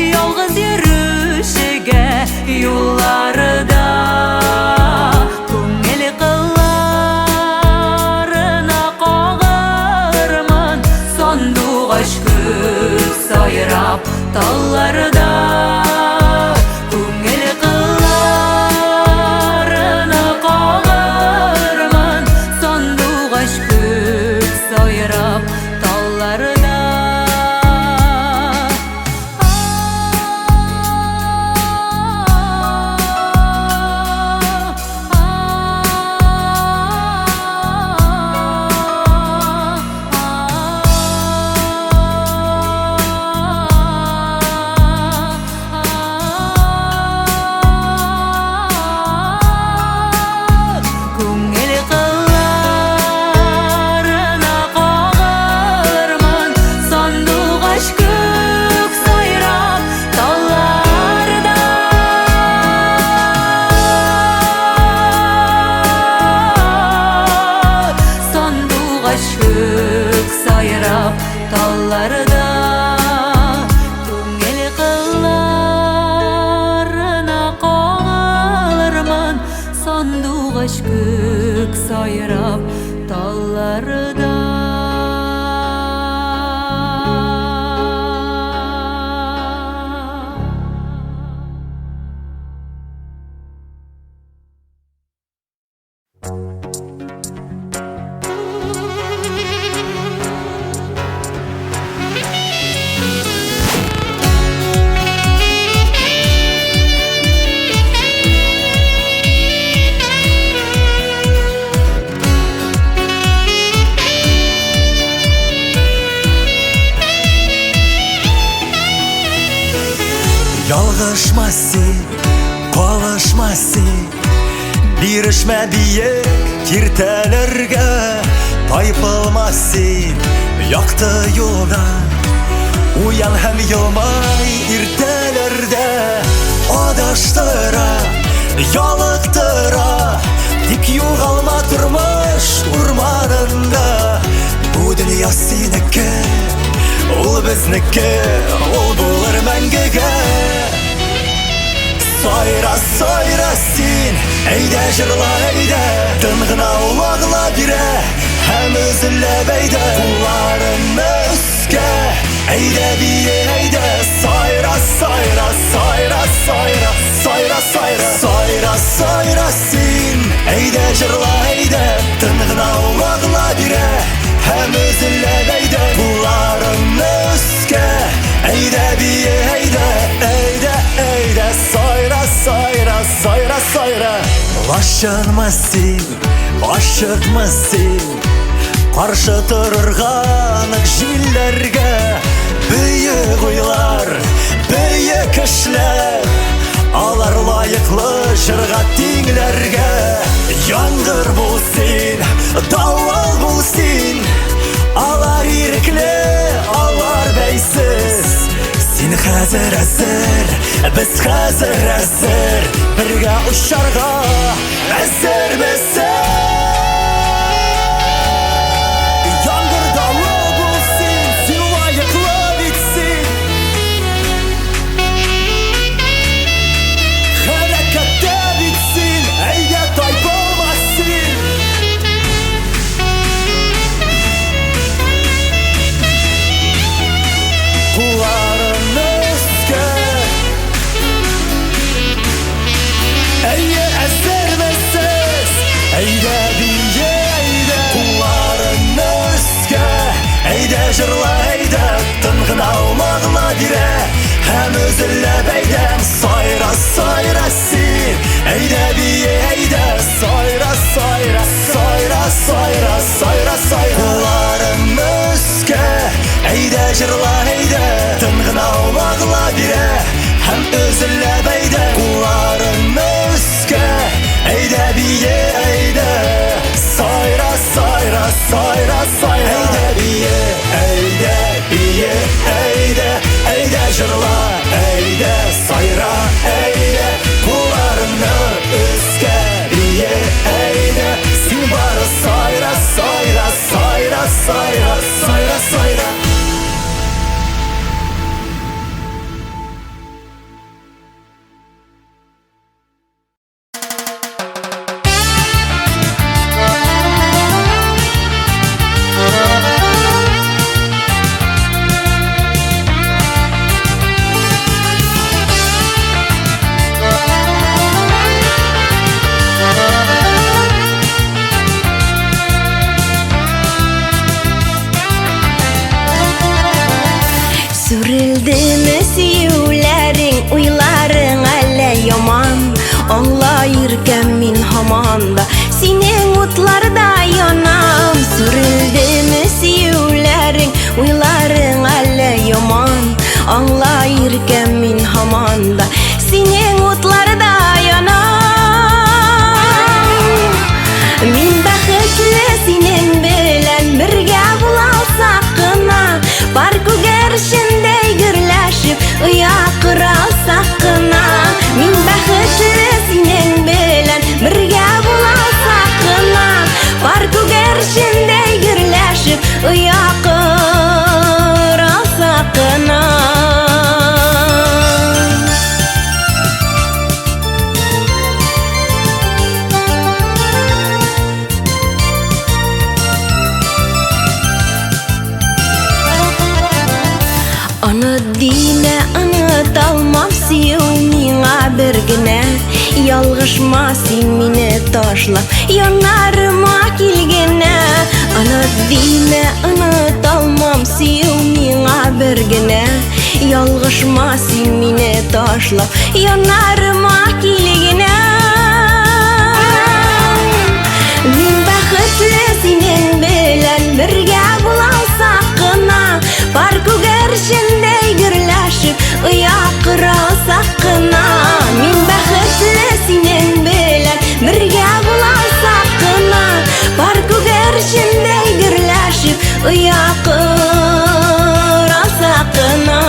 Ялғыз йөрүшегә юлларда Күңел кылларына кагырмын Сандугач күк сайрап талларда Күңел кылларына кагырмын Сандугач күк сайрап талларда Күңел кылларына кагырмын Сандугач күк сайрап талларда Сандугач күк сайрап талларда Күңел кылларына кагылырмын Сандугач күк сайрап талларда Ялгышма син, калышма син Бирешмә биек киртәләргә Тайпылма син якты юлда Уян һәм елмай иртәләрдә Адаштыра, ялыктыра Тик югалма тормыш урманында Бу дөнья синеке Ул безнеке, ул булыр мәңгегә Сайра, сайра син, әйдә җырла әйдә Тын гына улагла бирә, һәм өзелләп әйдә Кулларыңны өскә, әйдә бие әйдә Сайра, сайра, сайра, сайра, сайра, сайра Сайра, сайра син, әйдә җырла әйдә Тын гына улагла бирә, һәм өзелләп әйдә Кулларыңны өскә, әйдә бие әйдә Әйдә, әйдә, сайра, сайра, сайра, сайра Лашынма син, ашыкма син Каршы торырга нык җилләргә Бөек уйлар, бөек эшләр Алар лайыклы җырга тиңләргә Яңгыр бул син, давыл бул син Алар ирекле, алар хәзер әзер, без хәзер әзер, бергә ұшарға әзермесен. Яңгыр дауы булсын, син лайыклы битсин. Хәрәкәттә битсин, әйдә тайпылмасын. Кулларын өскә, әйе әзермесез, әйдә бие, әйдә. Кулларын өскә, әйдә жырла, әйдә. Тынгын алмағыла бирә, һәм өзелләп әйдә. Сайра, сайра син, әйдә бие, әйдә. Сайра, сайра, сайра, сайра, сайра, сайра. Кулларын өскә, әйдә жырла, әйдә. Тынгын алмағыла бирә, һәм өзелләп әйдә. Кулларын өскә, әйдә бие, әйдә. Сайра, сайра, сайра, сайра. Әйдә бие, әйдә, бие, әйдә. Әйдә жырла, әйдә. Сайра, әйдә. Кулларыңны өскә, бие, әйдә. Син бары сайра, сайра, сайра, сайра, сайра, сайра. Сүрелдеме сөюләрең, уйларың әллә яман. Аңлаеркәм мин һаман да синең утларда янам. Сүрелдеме сөюләрең, уйларың әллә яман. Аңлаеркәм мин һаман да синең утларда янам. Мин бәхетле синең белән бергә булсак кына, бар күгәршендәй гөрләшеп оякырсак кына. Мин бәхетле синең белән бергә булсак кына, бар күгәршендәй гөрләшеп оякырсак кына. Димә, оныталмам сөю миңа бер генә. Ялгышма син мине ташлап, янарыма килгәнә. Димә, оныталмам сөю миңа бер генә. Ялгышма син мине ташлап, янарыма килгәнә. Мин бәхетле синең белән бергә булсак кына, бар күгәршендәй гөрләшеп оякырсак кына. Мин бәхетле синең белән бергә булсак кына, бар күгәршендәй гөрләшеп оякырсак кына.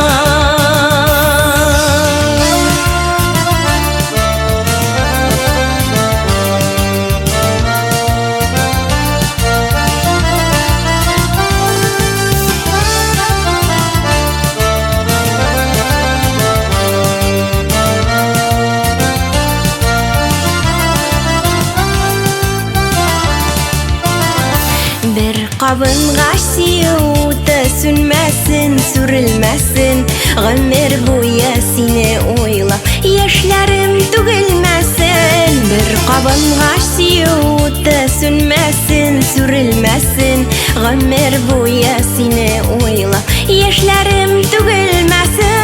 Кабынга сөюте сүнмәсен, сүрелмәсен. Гомер буе сине уйлап, яшьләрем түгелмәсен. Бер кабынга сөюте сүнмәсен, сүрелмәсен. Гомер буе сине уйлап, яшьләрем түгелмәсен.